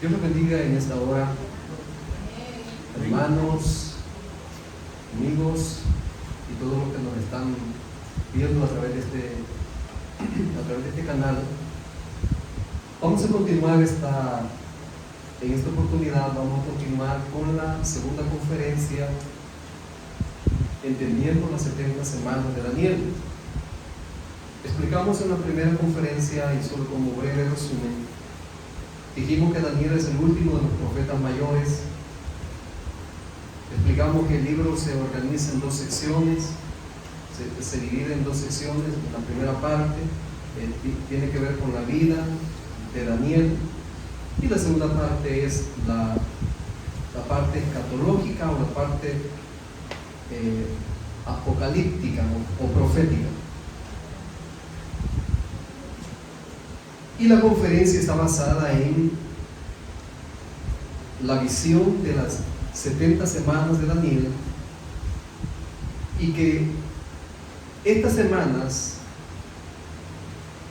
Dios los bendiga en esta hora, hermanos, amigos y todos los que nos están viendo a través de este canal. Vamos a continuar en esta oportunidad, vamos a continuar con la segunda conferencia, entendiendo las 70 semanas de Daniel. Explicamos en la primera conferencia, y solo como breve resumen, dijimos que Daniel es el último de los profetas mayores. Explicamos que el libro se organiza en dos secciones, se divide en dos secciones. La primera parte tiene que ver con la vida de Daniel, y la segunda parte es la parte escatológica o la parte apocalíptica o profética. Y la conferencia está basada en la visión de las 70 semanas de Daniel, y que estas semanas,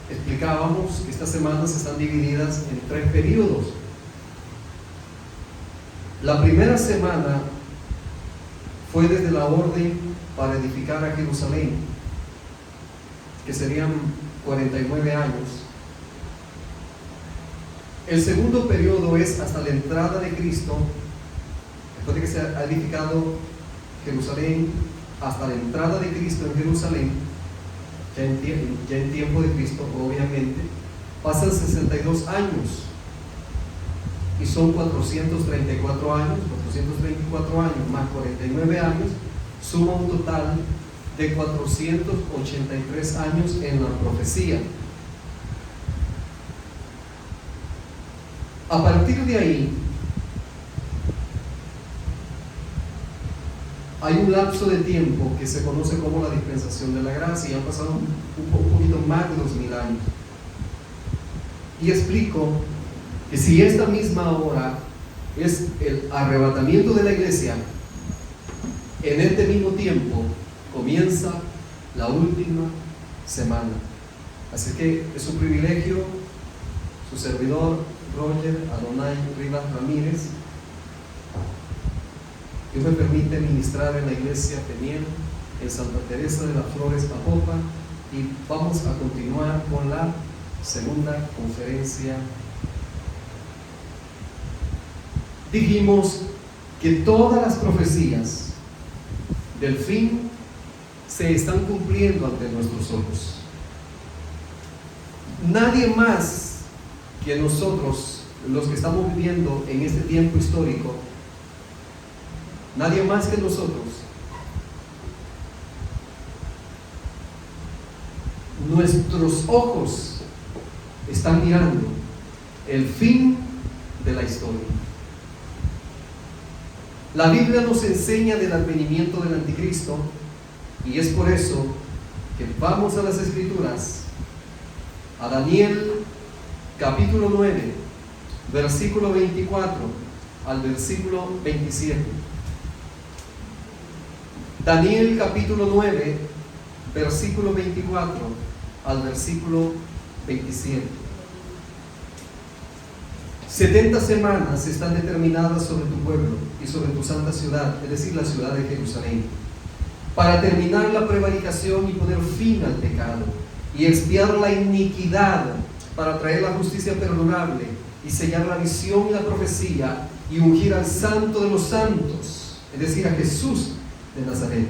explicábamos que estas semanas están divididas en 3 periodos. La primera semana fue desde la orden para edificar a Jerusalén, que serían 49 años. El segundo periodo es hasta la entrada de Cristo, después de que se ha edificado Jerusalén, hasta la entrada de Cristo en Jerusalén, ya en tiempo de Cristo, obviamente, pasan 62 años, y son 434 años, 434 años más 49 años, suma un total de 483 años en la profecía. A partir de ahí, hay un lapso de tiempo que se conoce como la dispensación de la gracia, y han pasado un poquito más de 2000 años. Y explico que si esta misma hora es el arrebatamiento de la iglesia, en este mismo tiempo comienza la última semana. Así que es un privilegio, su servidor Roger Adonai Rivas Ramírez, Dios me permite ministrar en la iglesia Peniel, en Santa Teresa de las Flores, Apopa, y vamos a continuar con la segunda conferencia. Dijimos que todas las profecías del fin se están cumpliendo ante nuestros ojos. Nadie más que nosotros, los que estamos viviendo en este tiempo histórico, nadie más que nosotros, nuestros ojos están mirando el fin de la historia. La Biblia nos enseña del advenimiento del anticristo, y es por eso que vamos a las Escrituras, a Daniel capítulo 9, versículo 24 al versículo 27. Daniel capítulo 9, versículo 24 al versículo 27. 70 semanas están determinadas sobre tu pueblo y sobre tu santa ciudad, es decir, la ciudad de Jerusalén, para terminar la prevaricación y poner fin al pecado, y expiar la iniquidad, para traer la justicia perdurable, y sellar la visión y la profecía, y ungir al santo de los santos, es decir, a Jesús de Nazaret.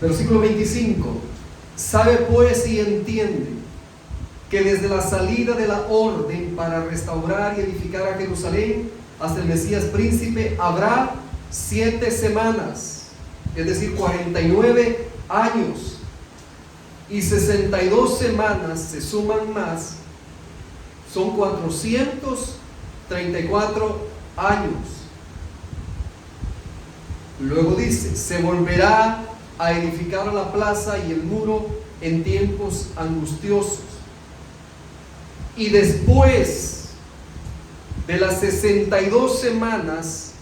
Versículo 25. Sabe pues y entiende que desde la salida de la orden para restaurar y edificar a Jerusalén hasta el Mesías príncipe habrá 7 semanas, es decir, 49 años, y 62 semanas se suman más, son 434 años. Luego dice, se volverá a edificar la plaza y el muro en tiempos angustiosos, y después de las 62 semanas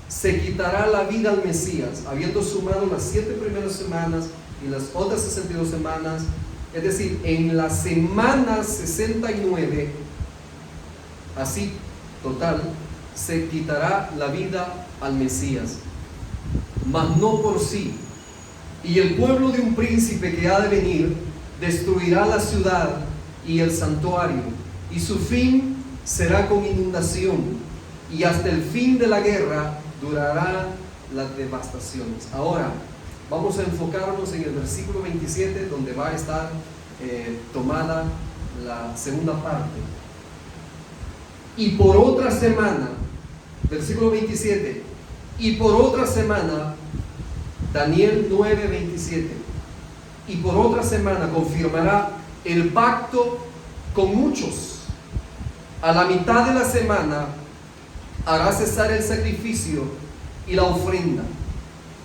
se quitará la vida al Mesías, habiendo sumado las 7 primeras semanas y las otras 62 semanas, es decir, en la semana 69, así total, se quitará la vida al Mesías, mas no por sí. Y el pueblo de un príncipe que ha de venir destruirá la ciudad y el santuario, y su fin será con inundación, y hasta el fin de la guerra durará las devastaciones. Ahora vamos a enfocarnos en el versículo 27, donde va a estar tomada la segunda parte. Y por otra semana, versículo 27, y por otra semana, Daniel 9:27, y por otra semana confirmará el pacto con muchos. A la mitad de la semana hará cesar el sacrificio y la ofrenda.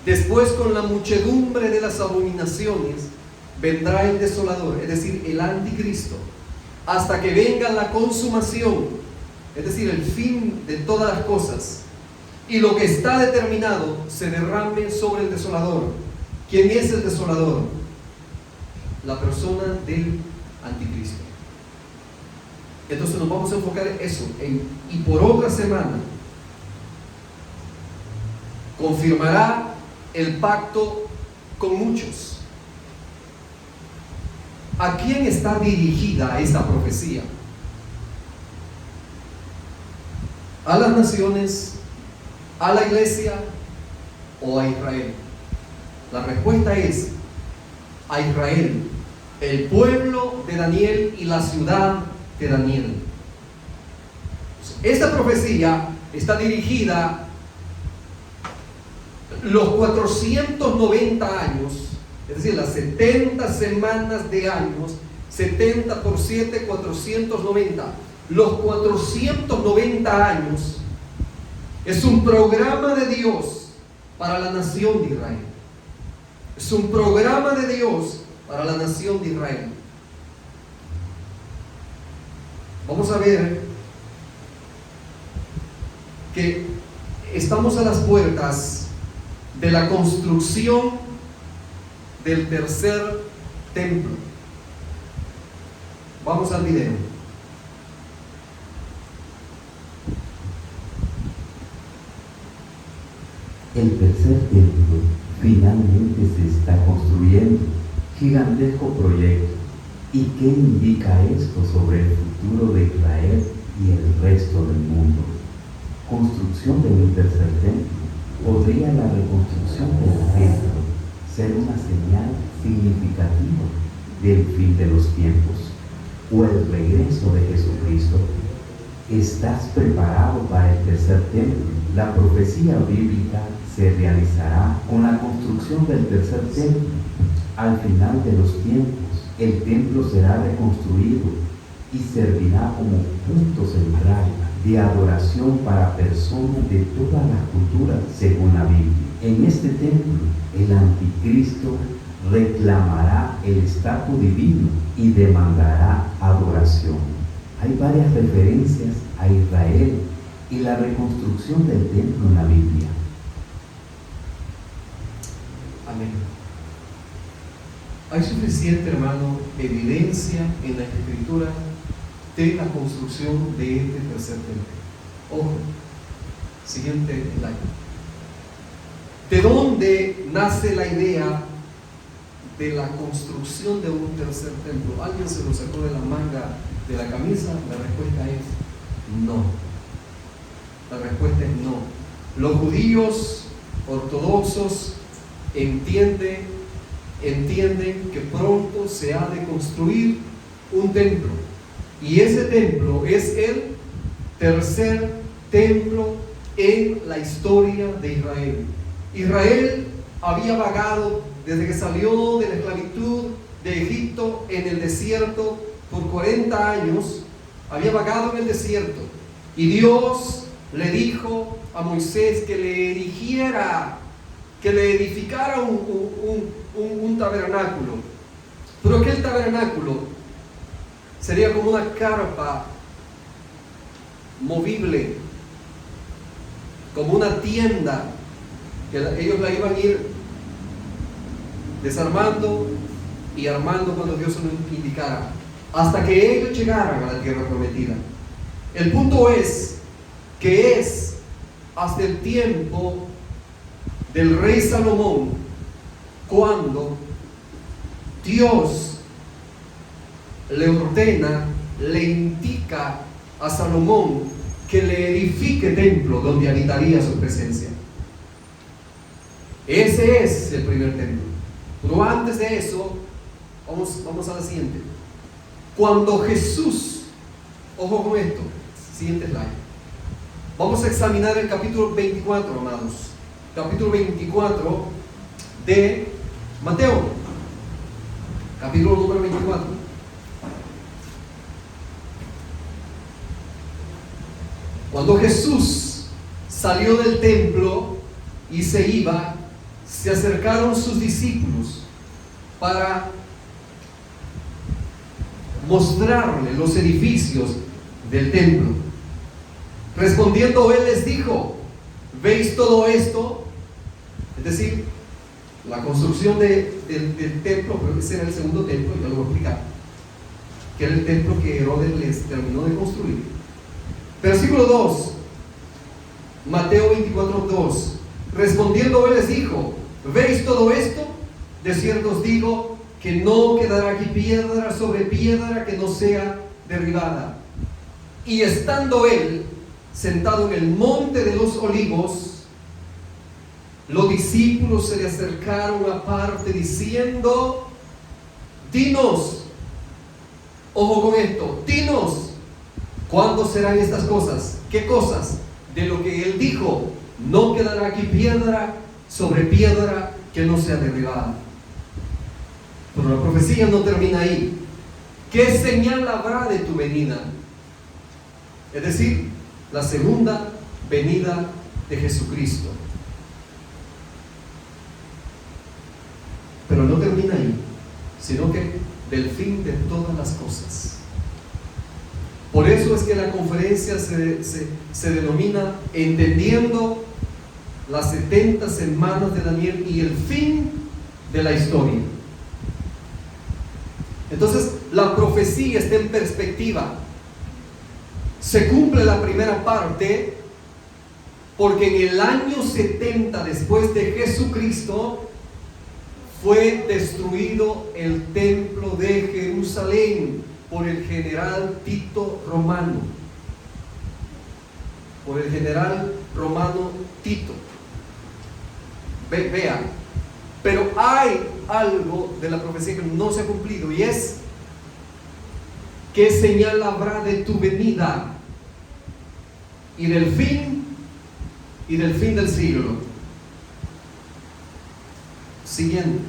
Después, con la muchedumbre de las abominaciones, vendrá el desolador, es decir, el anticristo, hasta que venga la consumación, es decir, el fin de todas las cosas, y lo que está determinado se derrame sobre el desolador. ¿Quién es el desolador? La persona del anticristo. Entonces nos vamos a enfocar en eso, y por otra semana confirmará el pacto con muchos. ¿A quién está dirigida esta profecía? ¿A las naciones, a la iglesia o a Israel? La respuesta es a Israel, el pueblo de Daniel y la ciudad de Daniel. Esta profecía está dirigida los 490 años, es decir, las 70 semanas de años, 70 por 7, 490. Los 490 años es un programa de Dios para la nación de Israel. Es un programa de Dios para la nación de Israel. Vamos a ver que estamos a las puertas de la construcción del tercer templo. Vamos al video. El tercer templo finalmente se está construyendo, gigantesco proyecto. ¿Y qué indica esto sobre el futuro de Israel y el resto del mundo? Construcción de un tercer templo. ¿Podría la reconstrucción del templo ser una señal significativa del fin de los tiempos o el regreso de Jesucristo? ¿Estás preparado para el tercer templo? La profecía bíblica se realizará con la construcción del tercer templo. Al final de los tiempos, el templo será reconstruido y servirá como punto central de adoración para personas de todas las culturas, según la Biblia. En este templo, el anticristo reclamará el estatus divino y demandará adoración. Hay varias referencias a Israel y la reconstrucción del templo en la Biblia. Amén. Hay suficiente, hermano, evidencia en la Escritura de la construcción de este tercer templo. Ojo, siguiente slide. ¿De dónde nace la idea de la construcción de un tercer templo? ¿Alguien se lo sacó de la manga de la camisa? La respuesta es no. La respuesta es no. Los judíos ortodoxos entienden que pronto se ha de construir un templo, y ese templo es el tercer templo en la historia de Israel. Israel había vagado desde que salió de la esclavitud de Egipto en el desierto por 40 años, había vagado en el desierto, y Dios le dijo a Moisés que le erigiera, que le edificara un tabernáculo. Pero aquel tabernáculo sería como una carpa movible, como una tienda que ellos la iban a ir desarmando y armando cuando Dios se lo indicara, hasta que ellos llegaran a la tierra prometida. El punto es que es hasta el tiempo del rey Salomón, cuando Dios le ordena, le indica a Salomón que le edifique templo donde habitaría su presencia. Ese es el primer templo. Pero antes de eso, vamos a la siguiente. Cuando Jesús, ojo con esto, siguiente slide. Vamos a examinar el capítulo 24, amados. Capítulo 24 de Mateo. Capítulo número 24. Cuando Jesús salió del templo y se iba, se acercaron sus discípulos para mostrarle los edificios del templo. Respondiendo él les dijo: ¿veis todo esto? Es decir, la construcción del templo, pero ese era el segundo templo, ya lo voy a explicar, que era el templo que Herodes les terminó de construir. Versículo 2, Mateo 24:2. Respondiendo él les dijo: ¿veis todo esto? De cierto os digo que no quedará aquí piedra sobre piedra que no sea derribada. Y estando él sentado en el monte de los olivos, los discípulos se le acercaron aparte diciendo: dinos, ojo con esto, dinos, ¿cuándo serán estas cosas? ¿Qué cosas? De lo que él dijo: no quedará aquí piedra sobre piedra que no sea derribada. Pero la profecía no termina ahí. ¿Qué señal habrá de tu venida? Es decir, la segunda venida de Jesucristo. Pero no termina ahí, sino que del fin de todas las cosas. Por eso es que la conferencia se denomina Entendiendo las 70 semanas de Daniel y el fin de la historia. Entonces, la profecía está en perspectiva. Se cumple la primera parte porque en el año 70 después de Jesucristo fue destruido el templo de Jerusalén por el general Tito Romano. Por el general romano Tito. Vea, pero hay algo de la profecía que no se ha cumplido, y es: ¿qué señal habrá de tu venida y del fin del siglo? Siguiente.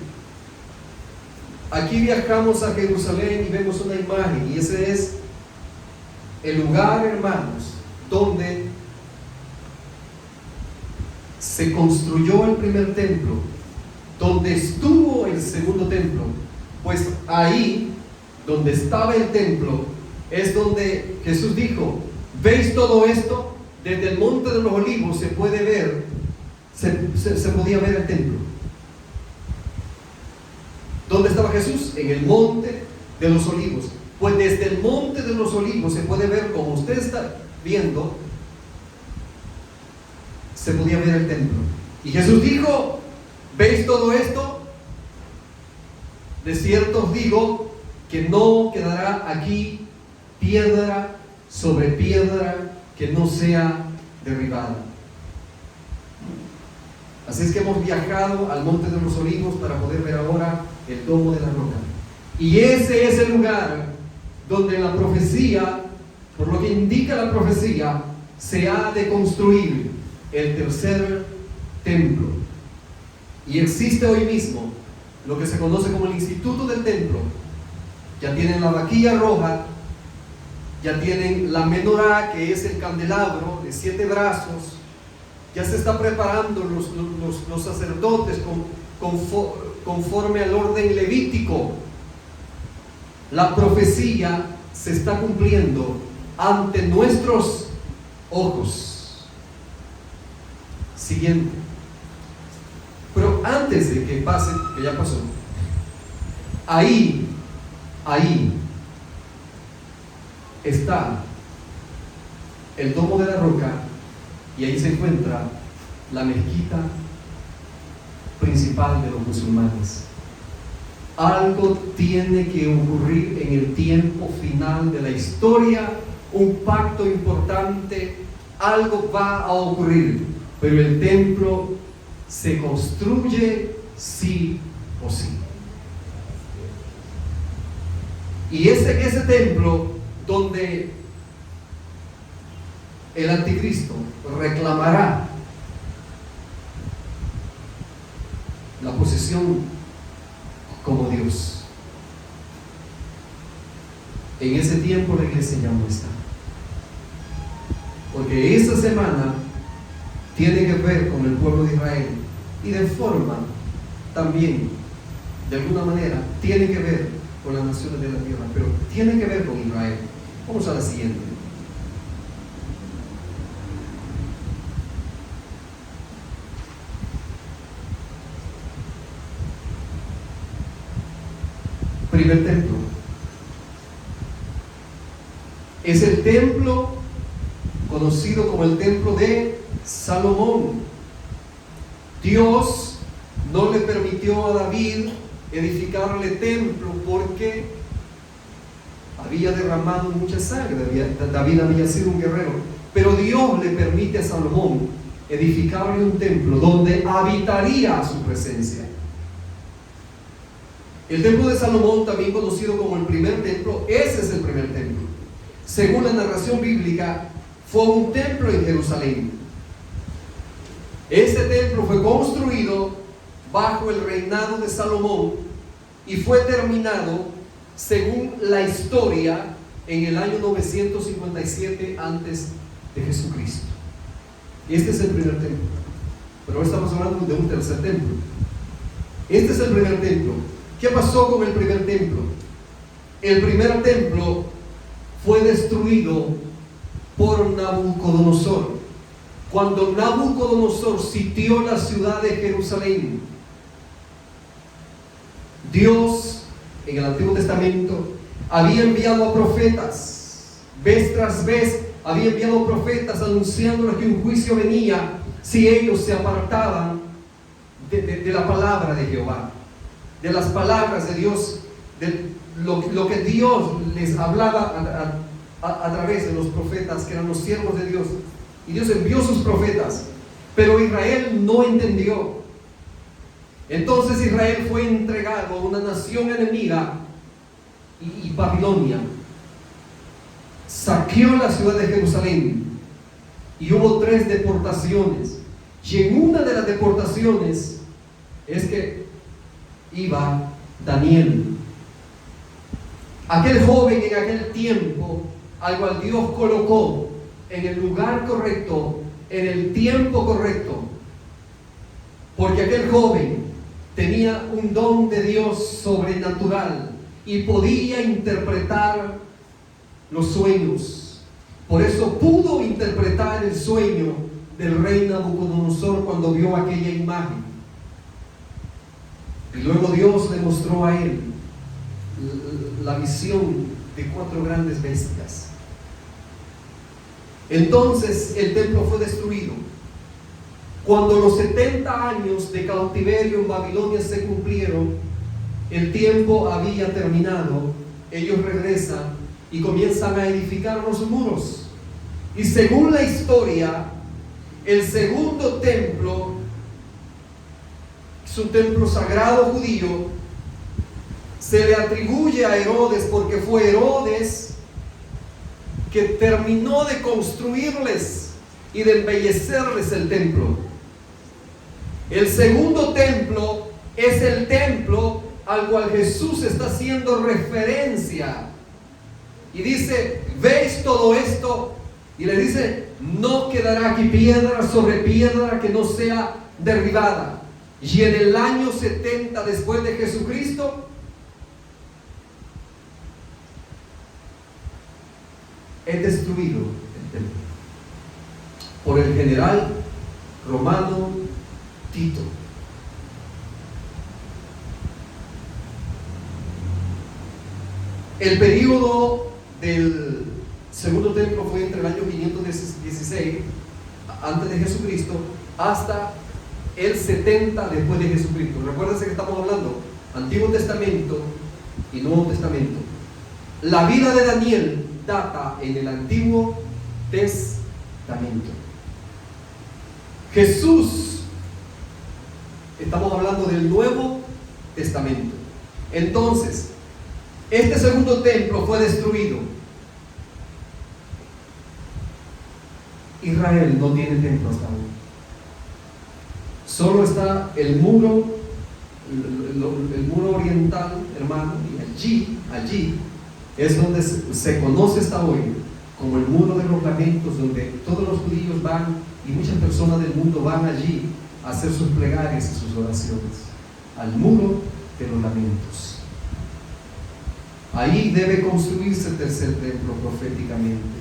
Aquí viajamos a Jerusalén y vemos una imagen, y ese es el lugar, hermanos, donde se construyó el primer templo, donde estuvo el segundo templo. Pues ahí donde estaba el templo es donde Jesús dijo: ¿veis todo esto? Desde el monte de los olivos se puede ver, se podía ver el templo. ¿Dónde estaba Jesús? En el monte de los olivos. Pues desde el monte de los olivos se puede ver, como usted está viendo, se podía ver el templo. Y Jesús dijo: ¿veis todo esto? De cierto os digo que no quedará aquí piedra sobre piedra que no sea derribada. Así es que hemos viajado al monte de los olivos para poder ver ahora el domo de la roca. Y ese es el lugar donde la profecía, por lo que indica la profecía, se ha de construir el tercer templo. Y existe hoy mismo lo que se conoce como el Instituto del Templo. Ya tienen la vaquilla roja, ya tienen la menorá, que es el candelabro de 7 brazos. Ya se está preparando los sacerdotes conforme al orden levítico. La profecía se está cumpliendo ante nuestros ojos. Siguiente. Pero antes de que pase, que ya pasó, ahí está el domo de la roca y ahí se encuentra la mezquita principal de los musulmanes. Algo tiene que ocurrir en el tiempo final de la historia, un pacto importante, algo va a ocurrir, pero el templo se construye sí o sí. Y ese templo donde el anticristo reclamará la posesión como Dios. En ese tiempo la iglesia ya no está. Porque esa semana tiene que ver con el pueblo de Israel y de forma también, de alguna manera, tiene que ver con las naciones de la tierra, pero tiene que ver con Israel. Vamos a la siguiente. Primer templo. Es el templo conocido como el templo de Salomón. Dios no le permitió a David edificarle templo porque había derramado mucha sangre. David había sido un guerrero, pero Dios le permite a Salomón edificarle un templo donde habitaría su presencia. El templo de Salomón, también conocido como el primer templo, ese es el primer templo. Según la narración bíblica, fue un templo en Jerusalén. Ese templo fue construido bajo el reinado de Salomón y fue terminado, según la historia, en el año 957 antes de Jesucristo. Este es el primer templo, pero hoy estamos hablando de un tercer templo. Este es el primer templo. ¿Qué pasó con el primer templo? El primer templo fue destruido por Nabucodonosor. Cuando Nabucodonosor sitió la ciudad de Jerusalén, Dios en el Antiguo Testamento había enviado a profetas, vez tras vez había enviado profetas anunciándoles que un juicio venía si ellos se apartaban de la palabra de Jehová, de las palabras de Dios, de lo que Dios les hablaba a través de los profetas, que eran los siervos de Dios. Y Dios envió sus profetas, pero Israel no entendió. Entonces Israel fue entregado a una nación enemiga, y Babilonia saqueó la ciudad de Jerusalén, y hubo 3 deportaciones. Y en una de las deportaciones es que iba Daniel, aquel joven en aquel tiempo al cual Dios colocó en el lugar correcto, en el tiempo correcto, porque aquel joven tenía un don de Dios sobrenatural y podía interpretar los sueños. Por eso pudo interpretar el sueño del rey Nabucodonosor cuando vio aquella imagen. Y luego Dios le mostró a él la visión de 4 grandes bestias. Entonces el templo fue destruido. Cuando los 70 años de cautiverio en Babilonia se cumplieron, el tiempo había terminado. Ellos regresan y comienzan a edificar los muros. Y según la historia, el segundo templo es un templo sagrado judío. Se le atribuye a Herodes porque fue Herodes que terminó de construirles y de embellecerles el templo. El segundo templo es el templo al cual Jesús está haciendo referencia y dice: ¿veis todo esto? Y le dice: no quedará aquí piedra sobre piedra que no sea derribada. Y en el año 70 después de Jesucristo, es destruido el templo por el general romano Tito. El periodo del segundo templo fue entre el año 516 antes de Jesucristo hasta el 70 después de Jesucristo. Recuérdense que estamos hablando Antiguo Testamento y Nuevo Testamento. La vida de Daniel data en el Antiguo Testamento. Jesús, estamos hablando del Nuevo Testamento. Entonces, este segundo templo fue destruido. Israel no tiene templo hasta hoy. Solo está el muro oriental, hermano, y allí es donde se conoce hasta hoy como el muro de los lamentos, donde todos los judíos van y muchas personas del mundo van allí a hacer sus plegarias y sus oraciones, al muro de los lamentos. Ahí debe construirse el tercer templo proféticamente.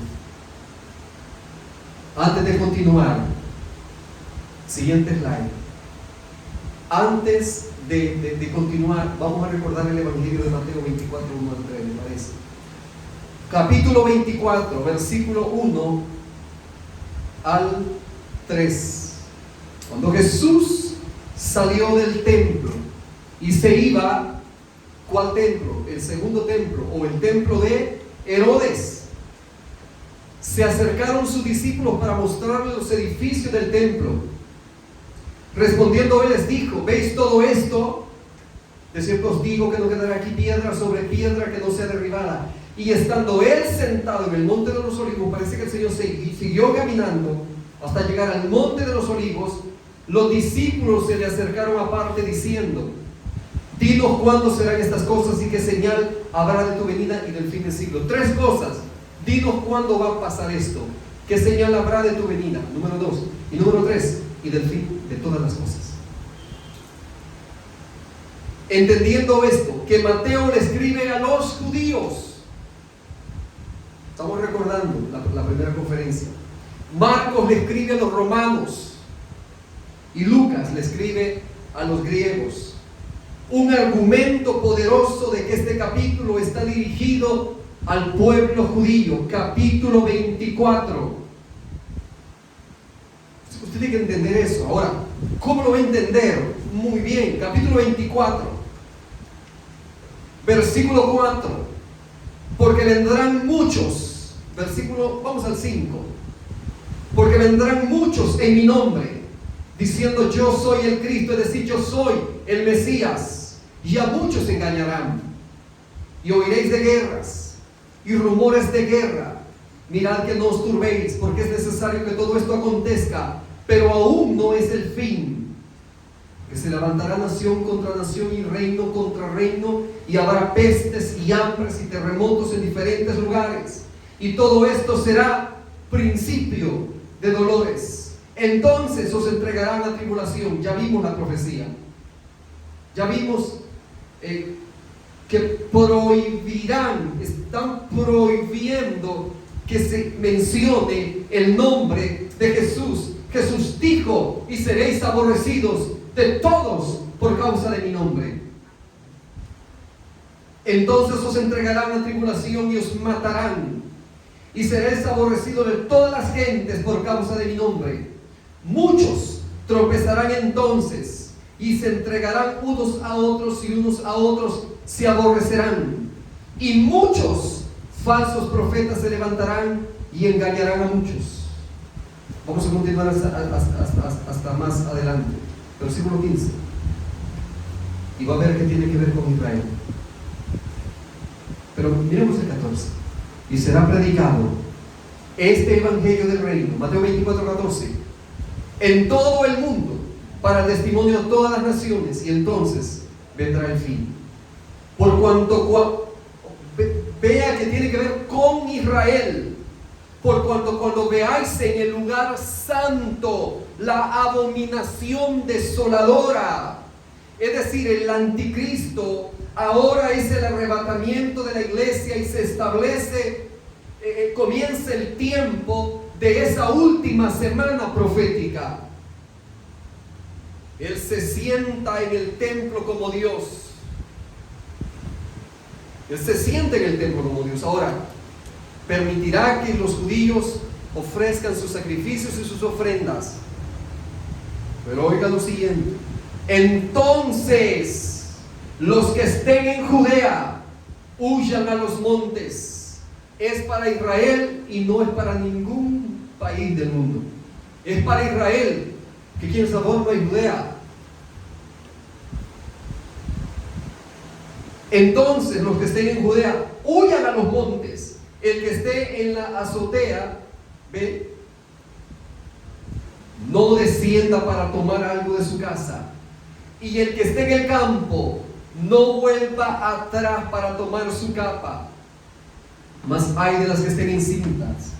Antes de continuar, siguiente slide. Antes de continuar, vamos a recordar el Evangelio de Mateo 24, 1 al 3, me parece. Capítulo 24, versículo 1 al 3. Cuando Jesús salió del templo y se iba, ¿cuál templo? El segundo templo, o el templo de Herodes. Se acercaron sus discípulos para mostrarle los edificios del templo. Respondiendo él les dijo: ¿veis todo esto? De cierto os digo que no quedará aquí piedra sobre piedra que no sea derribada. Y estando él sentado en el monte de los olivos, parece que el Señor siguió caminando hasta llegar al monte de los olivos. Los discípulos se le acercaron aparte diciendo: dinos cuándo serán estas cosas y qué señal habrá de tu venida y del fin del siglo. Tres cosas. Dinos cuándo va a pasar esto, qué señal habrá de tu venida, número 2, y número 3, y del fin de todas las cosas. Entendiendo esto, que Mateo le escribe a los judíos. Estamos recordando la primera conferencia. Marcos le escribe a los romanos y Lucas le escribe a los griegos. Un argumento poderoso de que este capítulo está dirigido al pueblo judío. Capítulo 24. Usted tiene que entender eso. Ahora, ¿cómo lo va a entender? Muy bien, capítulo 24, versículo 4. Porque vendrán muchos, vamos al 5. Porque vendrán muchos en mi nombre, diciendo yo soy el Cristo, es decir, yo soy el Mesías, y a muchos engañarán. Y oiréis de guerras y rumores de guerra. Mirad que no os turbéis, porque es necesario que todo esto acontezca, pero aún no es el fin. Que se levantará nación contra nación y reino contra reino, y habrá pestes y hambres y terremotos en diferentes lugares. Y todo esto será principio de dolores. Entonces os entregarán a tribulación. Ya vimos la profecía. Ya vimos que prohibirán, están prohibiendo que se mencione el nombre de Jesús. Jesús dijo: y seréis aborrecidos de todos por causa de mi nombre. Entonces os entregarán a tribulación y os matarán, y seréis aborrecidos de todas las gentes por causa de mi nombre. Muchos tropezarán entonces y se entregarán unos a otros, y unos a otros se aborrecerán. Y muchos falsos profetas se levantarán y engañarán a muchos. Vamos a continuar hasta más adelante. Versículo 15. Y va a ver que tiene que ver con Israel. Pero miremos el 14. Y será predicado este evangelio del reino, Mateo 24, 14, en todo el mundo, para testimonio a todas las naciones, y entonces vendrá el fin. Por cuanto vea que tiene que ver con Israel. Por cuanto cuando veáis en el lugar santo la abominación desoladora, es decir, el anticristo, ahora es el arrebatamiento de la iglesia y se establece, comienza el tiempo de esa última semana profética. Él se sienta en el templo como Dios. Él se sienta en el templo como Dios. Ahora, permitirá que los judíos ofrezcan sus sacrificios y sus ofrendas. Pero oiga lo siguiente: entonces los que estén en Judea huyan a los montes. Es para Israel y no es para ningún país del mundo. Es para Israel, que quien sabe no hay Judea. Entonces los que estén en Judea huyan a los montes. El que esté en la azotea, ve, no descienda para tomar algo de su casa. Y el que esté en el campo, no vuelva atrás para tomar su capa. Mas hay de las que estén encintas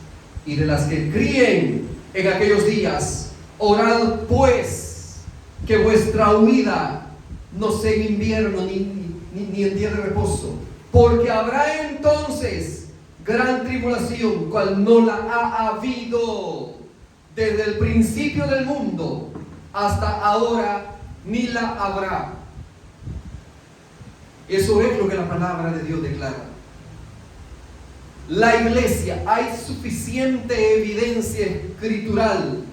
y de las que críen en aquellos días. Orad pues que vuestra huida no sea en invierno ni en día de reposo, porque habrá entonces gran tribulación, cual no la ha habido desde el principio del mundo hasta ahora, ni la habrá. Eso es lo que la palabra de Dios declara. La iglesia, hay suficiente evidencia escritural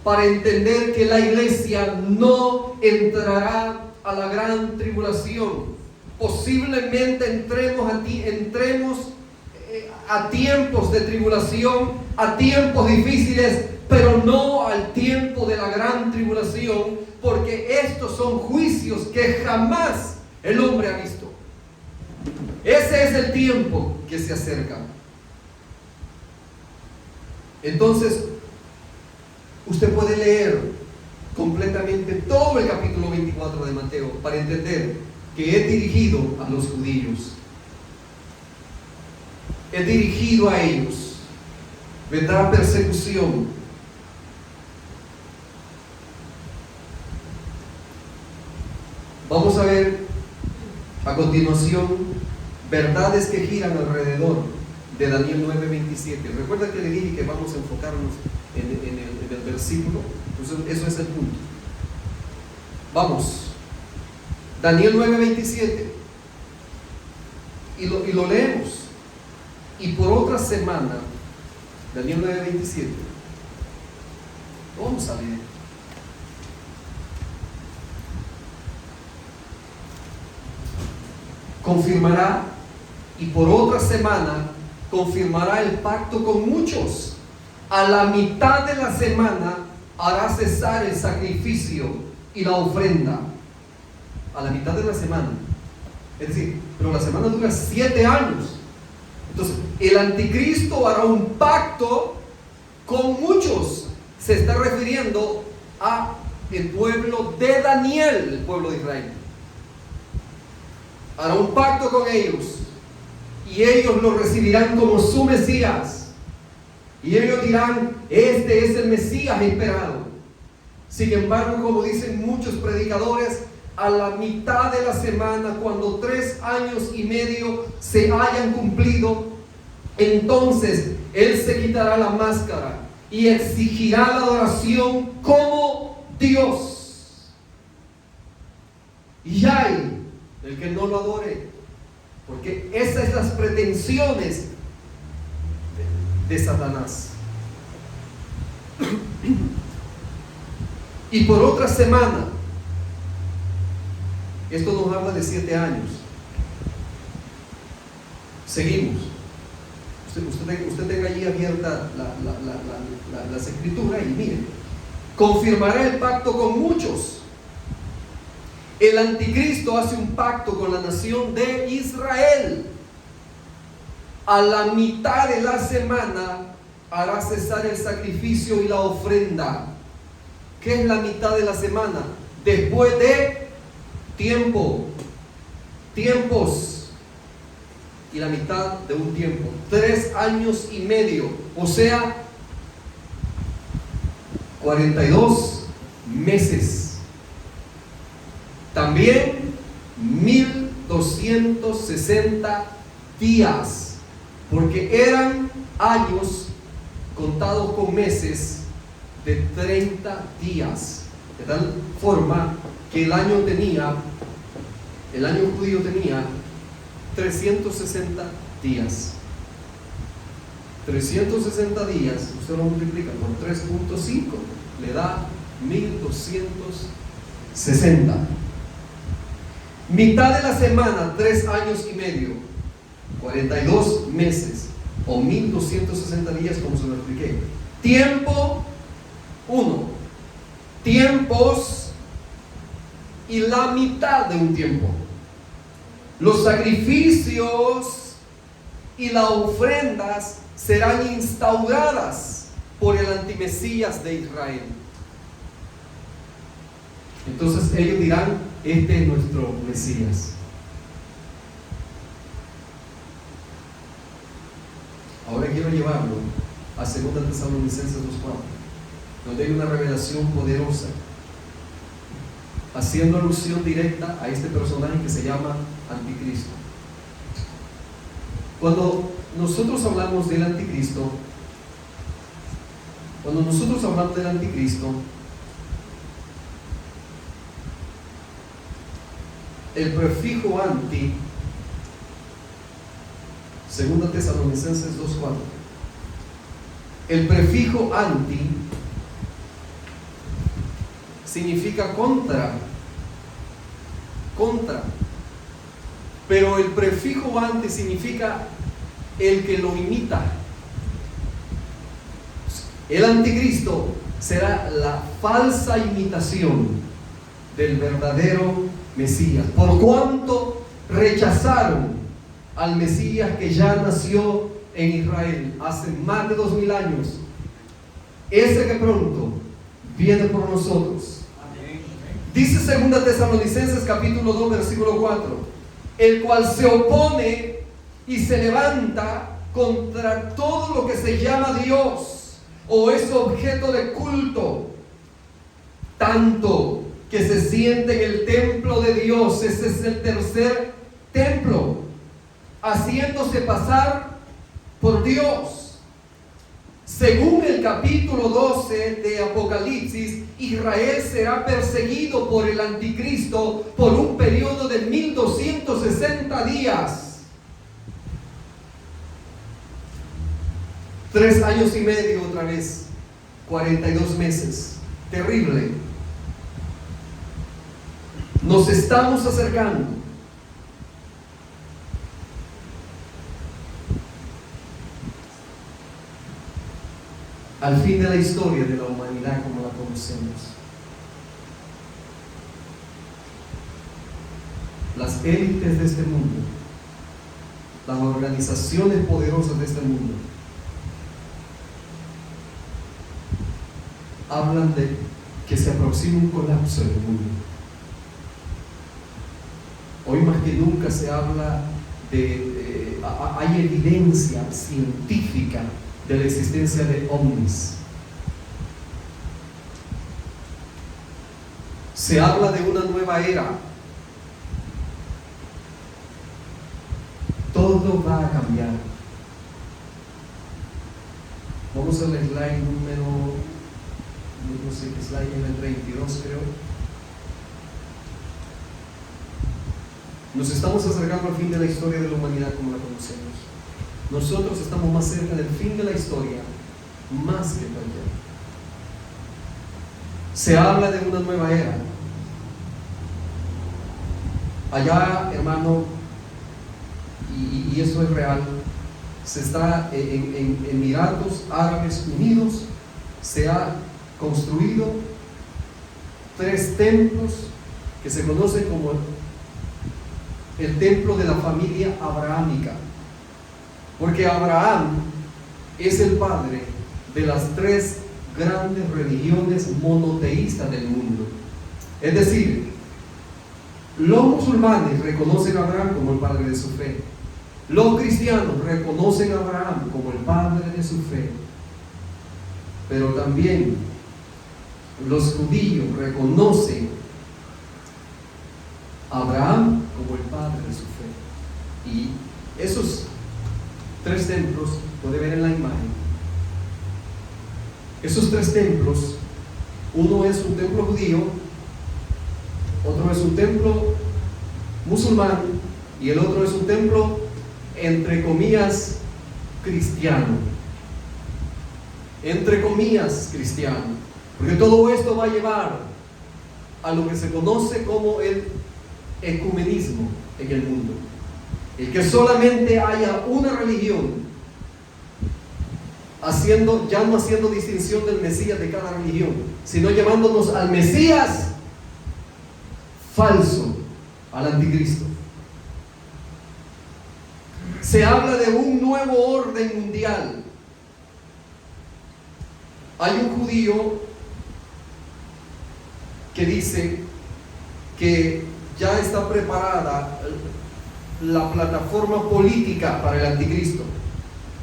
para entender que la iglesia no entrará a la gran tribulación. Posiblemente entremos a tiempos de tribulación, a tiempos difíciles, pero no al tiempo de la gran tribulación, porque estos son juicios que jamás el hombre ha visto. Ese es el tiempo que se acerca. Entonces, usted puede leer completamente todo el capítulo 24 de Mateo para entender que es dirigido a los judíos. Es dirigido a ellos. Vendrá persecución. Vamos a ver a continuación verdades que giran alrededor de Daniel 9:27. Recuerda que le dije que vamos a enfocarnos en el versículo. Entonces, eso es el punto. Vamos. Daniel 9:27. Y lo leemos. Y por otra semana, Daniel 9:27. Vamos a leer. Confirmará, y por otra semana confirmará el pacto con muchos. A la mitad de la semana hará cesar el sacrificio y la ofrenda. A la mitad de la semana. Es decir, pero la semana dura 7 años. Entonces, el anticristo hará un pacto con muchos. Se está refiriendo a el pueblo de Daniel, el pueblo de Israel. Hará un pacto con ellos y ellos lo recibirán como su Mesías, y ellos dirán: este es el Mesías esperado. Sin embargo, como dicen muchos predicadores, a la mitad de la semana, cuando 3 años y medio se hayan cumplido, entonces Él se quitará la máscara y exigirá la adoración como Dios. Y hay el que no lo adore, porque esas son las pretensiones de Satanás. Y por otra semana, esto nos habla de 7 años. Seguimos. Usted tenga allí abierta las escrituras y mire. Confirmará el pacto con muchos. El anticristo hace un pacto con la nación de Israel. A la mitad de la semana hará cesar el sacrificio y la ofrenda. ¿Qué es la mitad de la semana? Después de tiempos, y la mitad de un tiempo, 3 años y medio, o sea, 42 meses. También 1260 días, porque eran años contados con meses de 30 días, de tal forma que el año judío tenía 360 días. 360 días, usted lo multiplica por 3.5, le da 1260. Mitad de la semana, 3 años y medio, 42 meses o 1260 días, como se lo expliqué. Tiempo 1, tiempos y la mitad de un tiempo. Los sacrificios y las ofrendas serán instauradas por el antimesías de Israel. Entonces ellos dirán: este es nuestro Mesías. Ahora quiero llevarlo a 2 Tesalonicenses 2:4, donde hay una revelación poderosa, haciendo alusión directa a este personaje que se llama Anticristo. Cuando nosotros hablamos del Anticristo, el prefijo anti, 2 Tesalonicenses 2:4, el prefijo anti significa contra, pero el prefijo anti significa el que lo imita. El anticristo será la falsa imitación del verdadero Mesías, por cuanto rechazaron al Mesías que ya nació en Israel hace más de 2000 años, ese que pronto viene por nosotros. Dice 2 Tesalonicenses capítulo 2 versículo 4: el cual se opone y se levanta contra todo lo que se llama Dios o es objeto de culto, tanto que se siente en el templo de Dios. Ese es el tercer templo, haciéndose pasar por Dios. Según el capítulo 12 de Apocalipsis, Israel será perseguido por el anticristo por un periodo de 1260 días. 3 años y medio otra vez, 42 meses. Terrible. Nos estamos acercando. Al fin de la historia de la humanidad como la conocemos. Las élites de este mundo, las organizaciones poderosas de este mundo, hablan de que se aproxima un colapso del mundo. Hoy más que nunca se habla hay evidencia científica de la existencia de ovnis. Se habla de una nueva era. Todo va a cambiar. Vamos al slide número, no sé qué slide, en el 32 creo. Nos estamos acercando al fin de la historia de la humanidad como la conocemos. Nosotros estamos más cerca del fin de la historia, más que cualquiera. Se habla de una nueva era. Allá, hermano, y eso es real, se está en Emiratos Árabes Unidos, se ha construido 3 templos que se conocen como el templo de la familia abrahámica, porque Abraham es el padre de las 3 grandes religiones monoteístas del mundo. Es decir, los musulmanes reconocen a Abraham como el padre de su fe, los cristianos reconocen a Abraham como el padre de su fe, pero también los judíos reconocen a Abraham como el padre de su fe. Y esos 3 templos, puede ver en la imagen, esos 3 templos, uno es un templo judío, otro es un templo musulmán y el otro es un templo, entre comillas, cristiano. entre comillas, cristiano, porque todo esto va a llevar a lo que se conoce como el ecumenismo en el mundo, el que solamente haya una religión, ya no haciendo distinción del Mesías de cada religión, sino llevándonos al Mesías falso, al anticristo. Se habla de un nuevo orden mundial. Hay un judío que dice que ya está preparada la plataforma política para el anticristo,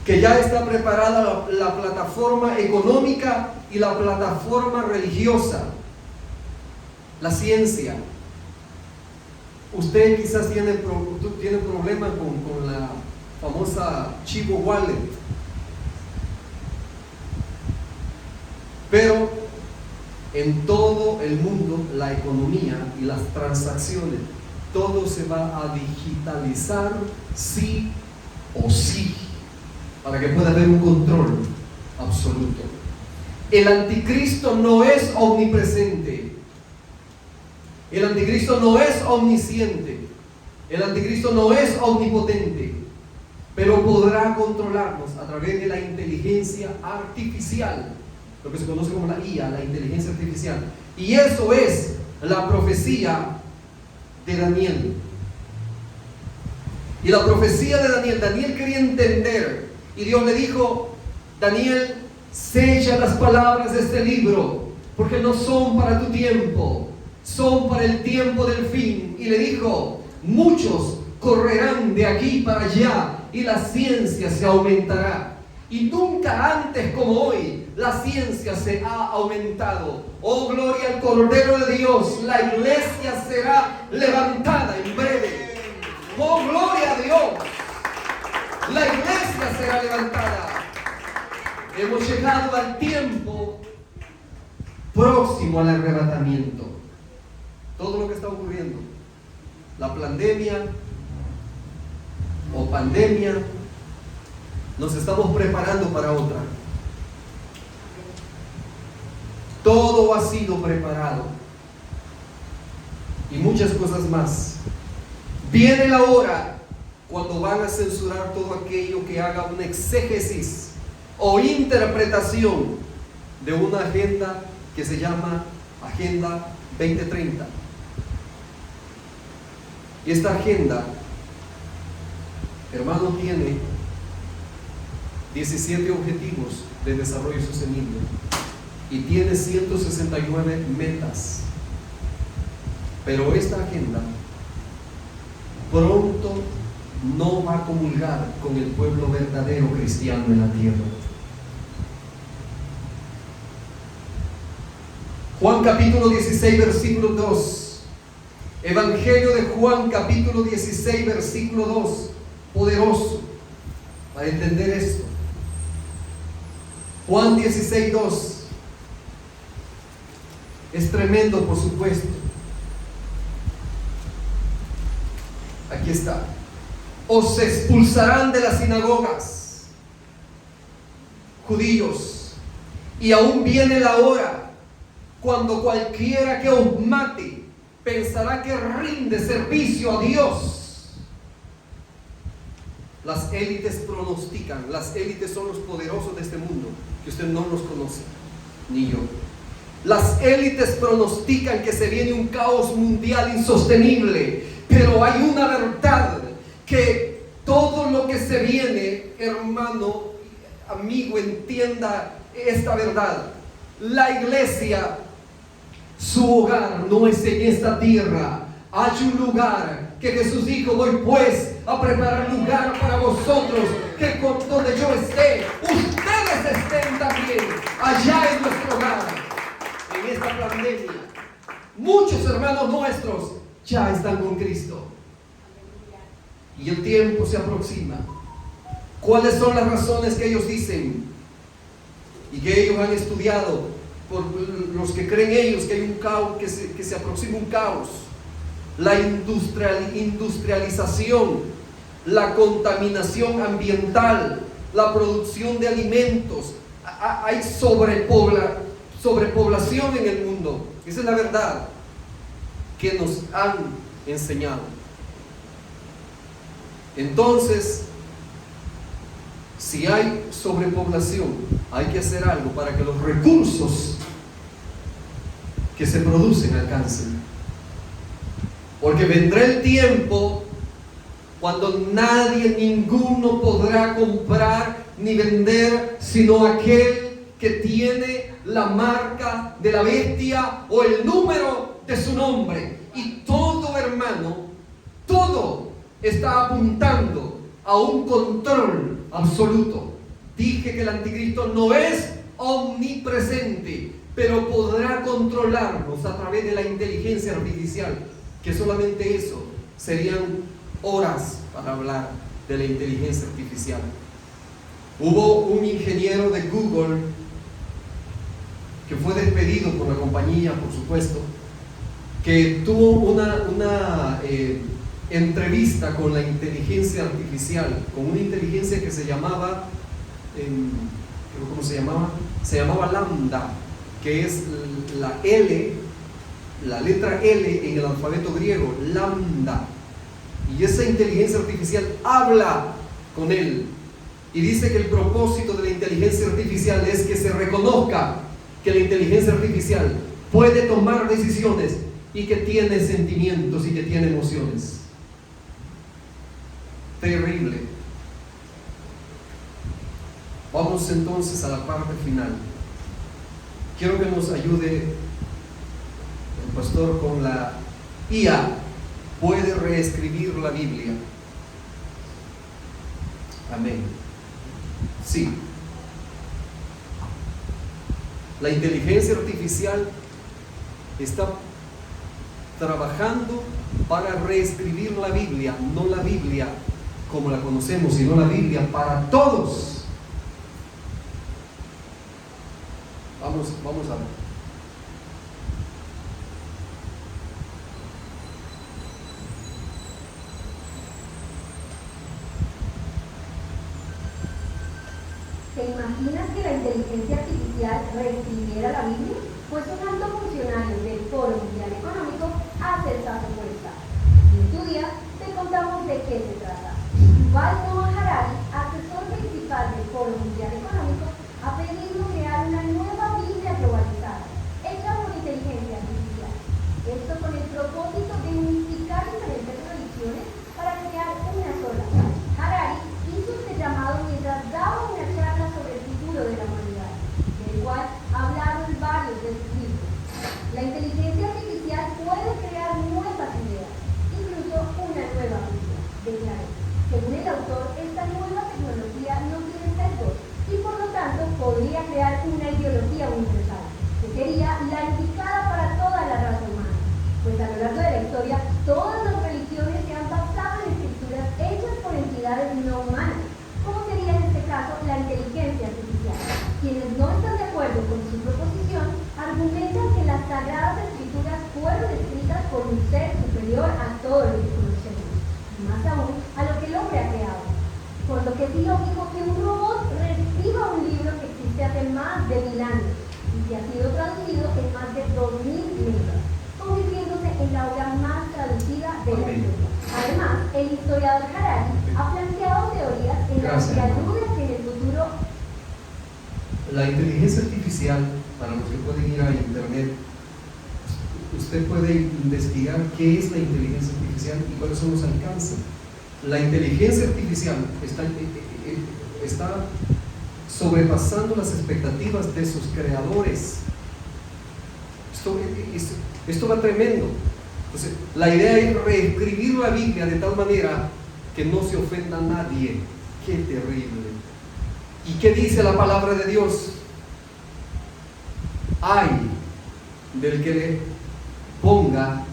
que ya está preparada la plataforma económica y la plataforma religiosa, la ciencia. Usted quizás tiene problemas con la famosa Chivo Wallet, pero en todo el mundo la economía y las transacciones, todo se va a digitalizar sí o sí, para que pueda haber un control absoluto. El anticristo no es omnipresente, el anticristo no es omnisciente, el anticristo no es omnipotente, pero podrá controlarnos a través de la inteligencia artificial, lo que se conoce como la IA, la inteligencia artificial. Y eso es la profecía de Daniel. Y la profecía de Daniel quería entender, y Dios le dijo: Daniel, sella las palabras de este libro, porque no son para tu tiempo, son para el tiempo del fin. Y le dijo: muchos correrán de aquí para allá, y la ciencia se aumentará. Y nunca antes como hoy la ciencia se ha aumentado. Oh, gloria al Cordero de Dios. La iglesia será levantada en breve. Oh, gloria a Dios. La iglesia será levantada. Hemos llegado al tiempo próximo al arrebatamiento. Todo lo que está ocurriendo, la pandemia o pandemia, nos estamos preparando para otra. Todo ha sido preparado y muchas cosas más. Viene la hora cuando van a censurar todo aquello que haga una exégesis o interpretación de una agenda que se llama Agenda 2030. Y esta agenda, hermano, tiene 17 objetivos de desarrollo sostenible y tiene 169 metas. Pero esta agenda pronto no va a comulgar con el pueblo verdadero cristiano en la tierra. Juan capítulo 16 versículo 2. Evangelio de Juan capítulo 16 versículo 2. Poderoso para entender esto. Juan 16, 2. Es tremendo, por supuesto. Aquí está. Os expulsarán de las sinagogas, judíos, y aún viene la hora cuando cualquiera que os mate pensará que rinde servicio a Dios. Las élites pronostican, las élites son los poderosos de este mundo, que usted no los conoce, ni yo. Las élites pronostican que se viene un caos mundial insostenible, pero hay una verdad, que todo lo que se viene, hermano, amigo, entienda esta verdad. La iglesia, su hogar no es en esta tierra. Hay un lugar que Jesús dijo: voy pues a preparar lugar para vosotros, que donde yo esté, ustedes estén también. Allá es nuestro hogar. En esta pandemia, muchos hermanos nuestros ya están con Cristo y el tiempo se aproxima. ¿Cuáles son las razones que ellos dicen y que ellos han estudiado? Por los que creen ellos que hay un caos, que se aproxima un caos. La industrialización, la contaminación ambiental, la producción de alimentos. hay sobrepoblación en el mundo. Esa es la verdad que nos han enseñado. Entonces, si hay sobrepoblación, hay que hacer algo para que los recursos que se producen alcancen. Porque vendrá el tiempo cuando nadie, ninguno podrá comprar ni vender, sino aquel que tiene la marca de la bestia o el número de su nombre. Y todo, hermano, todo está apuntando a un control absoluto. Dije que el anticristo no es omnipresente, pero podrá controlarnos a través de la inteligencia artificial, que solamente eso serían horas para hablar de la inteligencia artificial. Hubo un ingeniero de Google que fue despedido por la compañía, por supuesto, que tuvo una entrevista con la inteligencia artificial, con una inteligencia que se llamaba, ¿cómo se llamaba? Se llamaba Lambda, que es la L, la letra L en el alfabeto griego, Lambda. Y esa inteligencia artificial habla con él y dice que el propósito de la inteligencia artificial es que se reconozca que la inteligencia artificial puede tomar decisiones y que tiene sentimientos y que tiene emociones. Terrible. Vamos entonces a la parte final. Quiero que nos ayude el pastor con la IA. Puede reescribir la Biblia. Amén. Sí. La inteligencia artificial está trabajando para reescribir la Biblia, no la Biblia como la conocemos, sino la Biblia para todos. Vamos a ver. ¿Te imaginas que la inteligencia artificial reescribiera la Biblia? Pues un alto funcionario del Foro Mundial Económico hace esa propuesta. Y en tu día te contamos de qué se trata. Yuval Noah Harari, asesor principal del Foro Mundial Económico, ha pedido crear una nueva Biblia globalizada, hecha por inteligencia artificial. Esto con el propósito de unificar diferentes religiones para crear una sola. Harari hizo este llamado mientras daba una charla sobre el futuro de la humanidad, del cual hablaron varios de sus libros. La inteligencia artificial puede crear nuevas ideas, incluso una nueva Biblia, declaró. Según el autor, esta nueva tecnología no tiene sesgos y por lo tanto podría crear una ideología universal, que sería la indicada para toda la raza humana. Pues a lo largo de la historia, todas las religiones se han basado en escrituras hechas por entidades no humanas, como sería en este caso la inteligencia artificial. Quienes no están de acuerdo con su proposición argumentan que las sagradas escrituras fueron escritas por un ser superior a todo lo que conocemos, y más aún a lo que el hombre ha creado. Por lo que es ilógico que un robot reescriba un libro que existe hace más de 1000 años y que ha sido traducido en más de 2000 lenguas, convirtiéndose en la obra más traducida de la historia. Además, el historiador Harari ha planteado teorías en las que alude que en el futuro la inteligencia artificial, para los que pueden ir a internet, usted puede investigar qué es la inteligencia artificial y cuáles son los alcances. La inteligencia artificial está sobrepasando las expectativas de sus creadores. Esto va tremendo. Entonces, la idea es reescribir la Biblia de tal manera que no se ofenda a nadie. ¡Qué terrible! ¿Y qué dice la palabra de Dios? Ay del que le ponga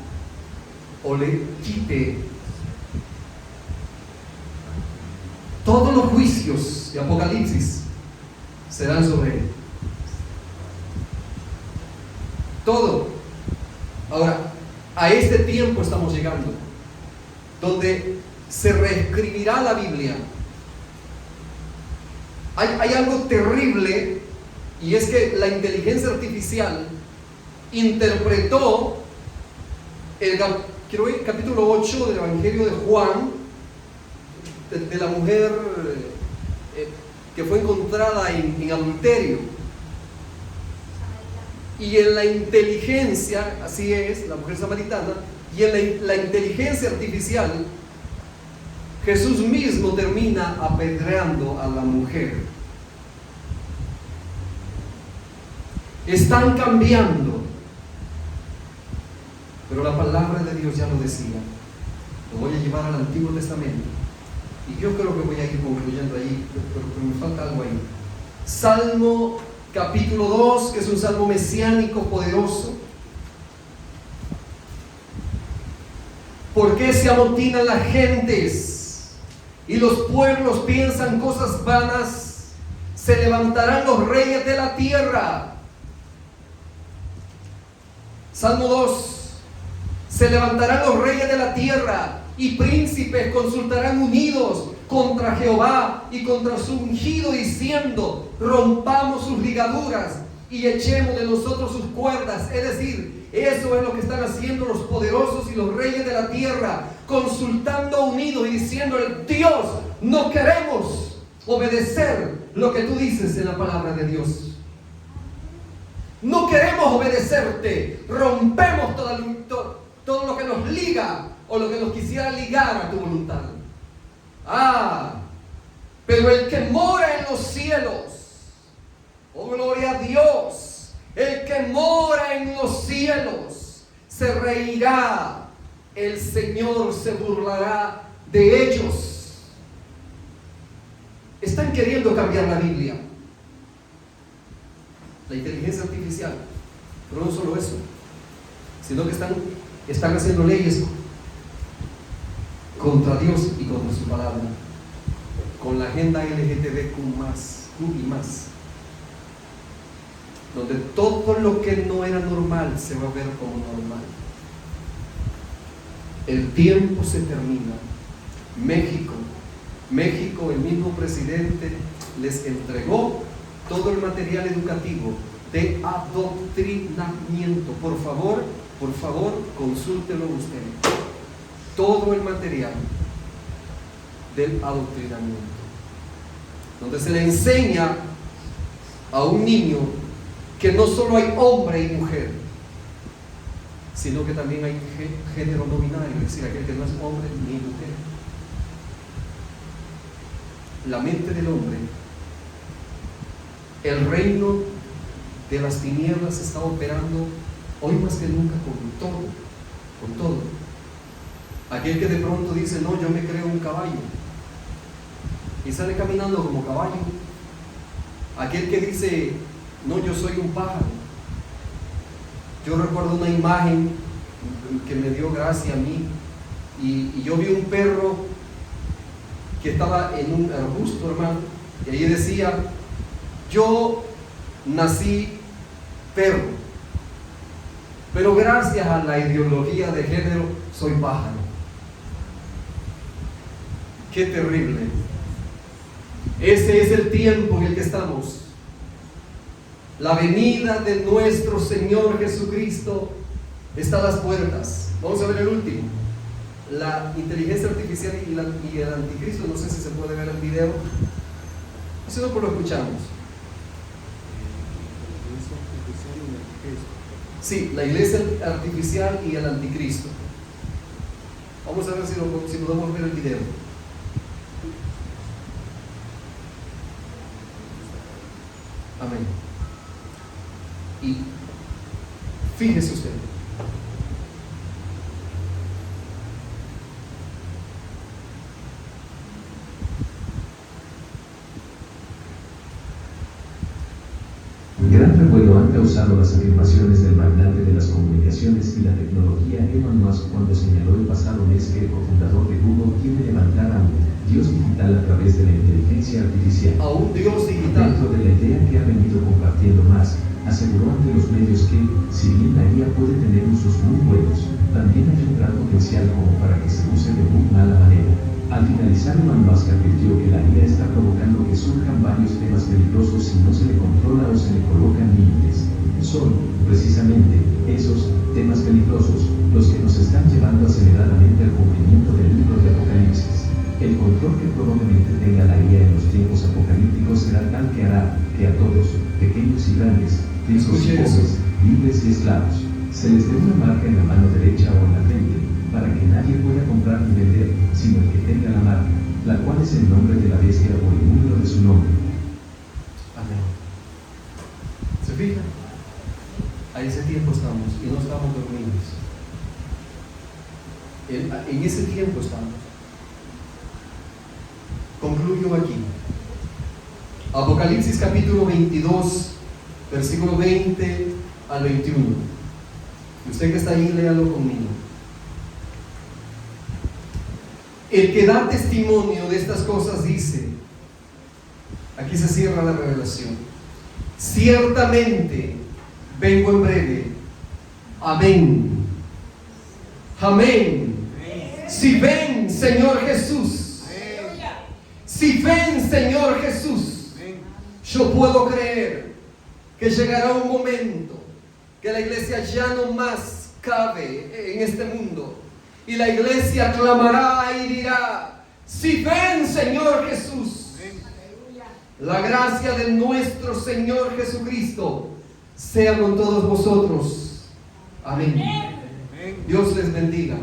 o le quite todos los juicios de Apocalipsis serán sobre él. Todo. Ahora, a este tiempo estamos llegando, donde se reescribirá la Biblia. Hay algo terrible Y es que la inteligencia artificial interpretó el capítulo 8 del Evangelio de Juan, de la mujer que fue encontrada en adulterio. Y en la inteligencia, así es, la mujer samaritana, y en la inteligencia artificial, Jesús mismo termina apedreando a la mujer. Están cambiando, pero la palabra de Dios ya lo decía. Lo voy a llevar al Antiguo Testamento y yo creo que voy a ir concluyendo ahí, pero me falta algo ahí. Salmo capítulo 2, que es un salmo mesiánico poderoso. ¿Por qué se amotinan las gentes y los pueblos piensan cosas vanas? Se levantarán los reyes de la tierra. Salmo 2. Se levantarán los reyes de la tierra y príncipes consultarán unidos contra Jehová y contra su ungido, diciendo: rompamos sus ligaduras y echemos de nosotros sus cuerdas. Es decir, eso es lo que están haciendo los poderosos y los reyes de la tierra, consultando unidos y diciendo: Dios, no queremos obedecer lo que tú dices en la palabra de Dios. No queremos obedecerte. Rompemos todo lo que nos liga o lo que nos quisiera ligar a tu voluntad. Pero el que mora en los cielos, oh gloria a Dios, el que mora en los cielos se reirá, el Señor se burlará de ellos. Están queriendo cambiar la Biblia, la inteligencia artificial, pero no solo eso, sino que están haciendo leyes contra Dios y contra su palabra, con la agenda LGTBQ+, donde todo lo que no era normal se va a ver como normal. El tiempo se termina. México, el mismo presidente les entregó todo el material educativo de adoctrinamiento. Por favor, consúltelo usted. Todo el material del adoctrinamiento, donde se le enseña a un niño que no solo hay hombre y mujer, sino que también hay género no binario, es decir, aquel que no es hombre ni mujer. La mente del hombre, el reino de las tinieblas está operando hoy más que nunca con todo. Aquel que de pronto dice: no, yo me creo un caballo, y sale caminando como caballo. Aquel que dice: no, yo soy un pájaro. Yo recuerdo una imagen que me dio gracia a mí, y yo vi un perro que estaba en un arbusto, hermano, y ahí decía: yo nací perro, pero gracias a la ideología de género soy pájaro. ¡Qué terrible! Ese es el tiempo en el que estamos. La venida de nuestro Señor Jesucristo está a las puertas. Vamos a ver el último. La inteligencia artificial y el anticristo. No sé si se puede ver el video. Si no, pues lo escuchamos. Sí, la iglesia artificial y el anticristo. Vamos a ver si podemos ver el video. Amén. Y fíjese usted. Gran revuelo han causado las afirmaciones del magnate de las comunicaciones y la tecnología Elon Musk cuando señaló el pasado mes que el cofundador de Google quiere levantar a un Dios digital a través de la inteligencia artificial. A un Dios digital. Dentro de la idea que ha venido compartiendo Musk, aseguró ante los medios que, si bien la IA puede tener usos muy buenos, también hay un gran potencial como para que se use de muy mala manera. Al finalizar, Elon Musk advirtió que la IA está provocando que surjan varios temas peligrosos si no se le controla o se le colocan límites. Son, precisamente, esos temas peligrosos los que nos están llevando aceleradamente al cumplimiento del libro de Apocalipsis. El control que probablemente tenga la IA en los tiempos apocalípticos será tal que hará que a todos, pequeños y grandes, ricos y pobres, libres y esclavos, se les dé una marca en la mano derecha o en la frente, para que nadie pueda comprar ni vender, sino el que tenga la marca, la cual es el nombre de la bestia o el número de su nombre. Amén. ¿Se fijan? A ese tiempo estamos y no estamos dormidos. En ese tiempo estamos. Concluyo aquí. Apocalipsis capítulo 22, versículo 20 al 21. Usted que está ahí, léalo conmigo. El que da testimonio de estas cosas dice, aquí se cierra la revelación: ciertamente vengo en breve. Amén. Amén. Si ven, Señor Jesús. Si ven, Señor Jesús, yo puedo creer que llegará un momento que la iglesia ya no más cabe en este mundo. Y la iglesia clamará y dirá: si ven, Señor Jesús. La gracia de nuestro Señor Jesucristo sea con todos vosotros. Amén. Dios les bendiga.